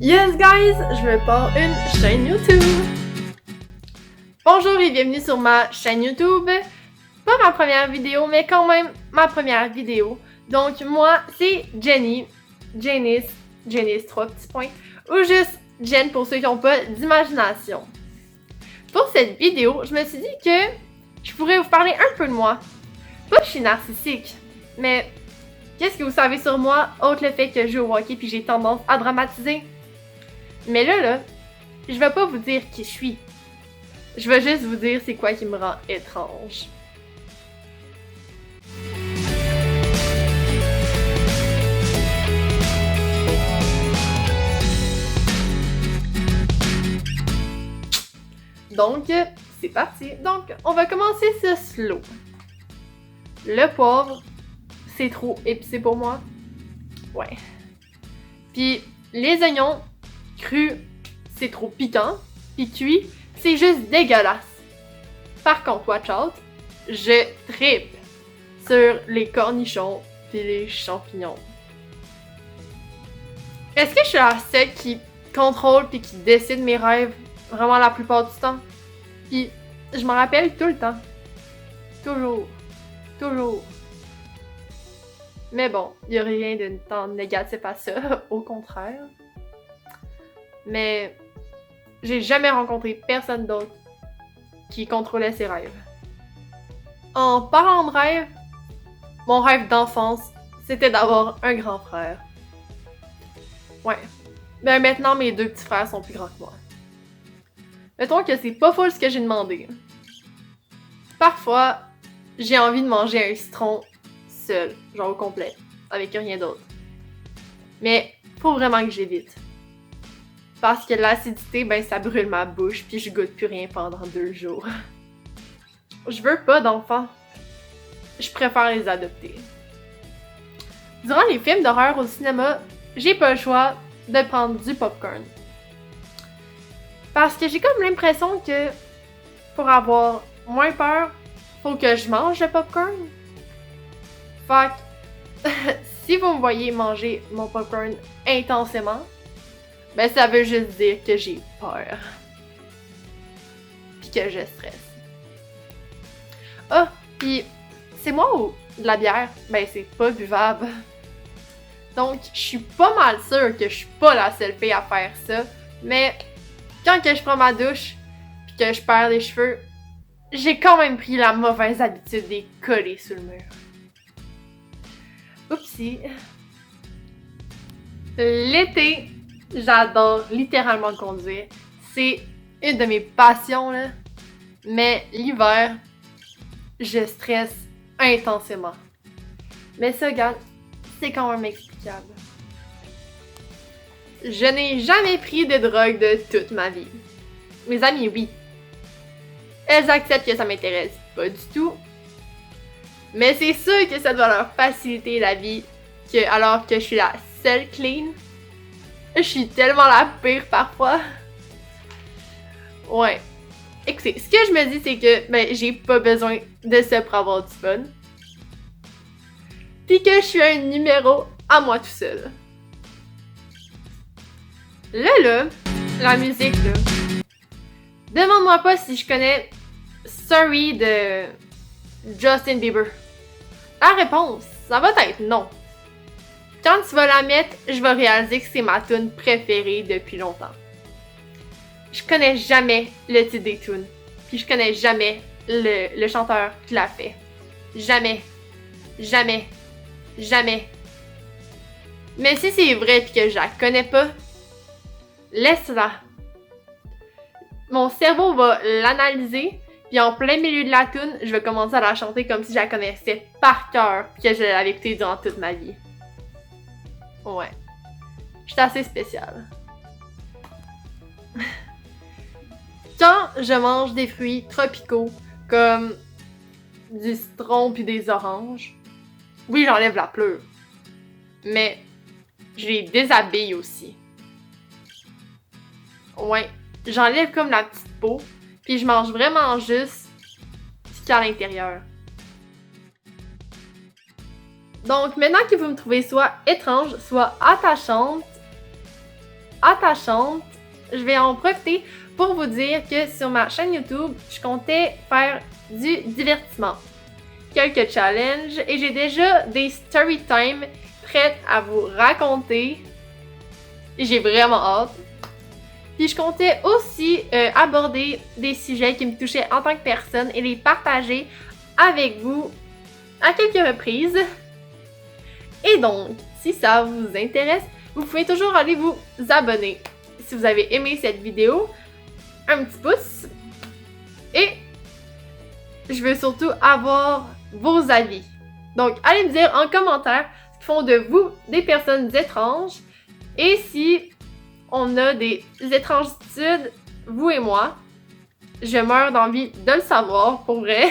Yes guys, je me pars une chaîne YouTube! Bonjour et bienvenue sur ma chaîne YouTube. Pas ma première vidéo, mais quand même ma première vidéo. Donc moi, c'est Jenny, Janice 3 petits points, ou juste Jen pour ceux qui n'ont pas d'imagination. Pour cette vidéo, je me suis dit que je pourrais vous parler un peu de moi. Pas que je suis narcissique, mais qu'est-ce que vous savez sur moi, autre le fait que je joue au hockey puis j'ai tendance à dramatiser? Mais là, je vais pas vous dire qui je suis. Je vais juste vous dire c'est quoi qui me rend étrange. Donc, c'est parti. Donc, on va commencer ce slow. Le poivre, c'est trop épicé pour moi. Ouais. Puis, les oignons crus, c'est trop piquant. Puis cuit, c'est juste dégueulasse. Par contre, watch out, je trippe sur les cornichons puis les champignons. Est-ce que je suis la seule qui contrôle puis qui décide mes rêves vraiment la plupart du temps? Puis je m'en rappelle tout le temps. Toujours. Mais bon, il n'y a rien de tant négatif à ça, au contraire. Mais j'ai jamais rencontré personne d'autre qui contrôlait ses rêves. En parlant de rêve, mon rêve d'enfance, c'était d'avoir un grand frère. Ouais. Ben maintenant, mes deux petits frères sont plus grands que moi. Mettons que c'est pas full ce que j'ai demandé. Parfois, j'ai envie de manger un citron seul, genre au complet, avec rien d'autre. Mais faut vraiment que j'évite. Parce que l'acidité, ben ça brûle ma bouche puis je goûte plus rien pendant 2 jours. Je veux pas d'enfants. Je préfère les adopter. Durant les films d'horreur au cinéma, j'ai pas le choix de prendre du popcorn. Parce que j'ai comme l'impression que pour avoir moins peur, faut que je mange le popcorn. Fait que si vous me voyez manger mon popcorn intensément, ben ça veut juste dire que j'ai peur. Puis que je stresse. Ah, puis c'est moi ou de la bière? Ben c'est pas buvable. Donc je suis pas mal sûre que je suis pas la seule fille à faire ça. Mais quand que je prends ma douche puis que je perds les cheveux, j'ai quand même pris la mauvaise habitude de les coller sur le mur. Oupsie. L'été, j'adore littéralement conduire. C'est une de mes passions, là. Mais l'hiver, je stresse intensément. Mais ça, regarde, c'est quand même explicable. Je n'ai jamais pris de drogue de toute ma vie. Mes amies, oui. Elles acceptent que ça m'intéresse pas du tout. Mais c'est sûr que ça doit leur faciliter la vie que, alors que je suis la seule clean. Je suis tellement la pire parfois. Ouais. Écoutez, ce que je me dis, c'est que ben, j'ai pas besoin de ça pour avoir du fun. Puis que je suis un numéro à moi tout seul. Là, la musique, là. Demande-moi pas si je connais Sorry de Justin Bieber. La réponse, ça va être non. Quand tu vas la mettre, je vais réaliser que c'est ma tune préférée depuis longtemps. Je connais jamais le titre des tunes. Puis je connais jamais le chanteur qui l'a fait. Jamais. Mais si c'est vrai puis que je la connais pas, laisse-la. Mon cerveau va l'analyser, puis en plein milieu de la tune, je vais commencer à la chanter comme si je la connaissais par cœur puis que je l'avais écoutée durant toute ma vie. Ouais. Je suis assez spéciale. Quand je mange des fruits tropicaux, comme du citron puis des oranges, oui, j'enlève la pleure. Mais je les déshabille aussi. Ouais. J'enlève comme la petite peau, puis je mange vraiment juste ce qu'il y a à l'intérieur. Donc, maintenant que vous me trouvez soit étrange, soit attachante, attachante, je vais en profiter pour vous dire que sur ma chaîne YouTube, je comptais faire du divertissement, quelques challenges et j'ai déjà des story time prêtes à vous raconter. J'ai vraiment hâte. Puis je comptais aussi aborder des sujets qui me touchaient en tant que personne et les partager avec vous à quelques reprises. Et donc, si ça vous intéresse, vous pouvez toujours aller vous abonner. Si vous avez aimé cette vidéo, un petit pouce. Et je veux surtout avoir vos avis. Donc, allez me dire en commentaire ce qui font de vous des personnes étranges. Et si on a des étrangetudes, vous et moi, je meurs d'envie de le savoir, pour vrai.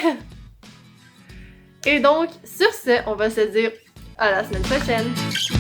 Et donc, sur ce, on va se dire à la semaine prochaine.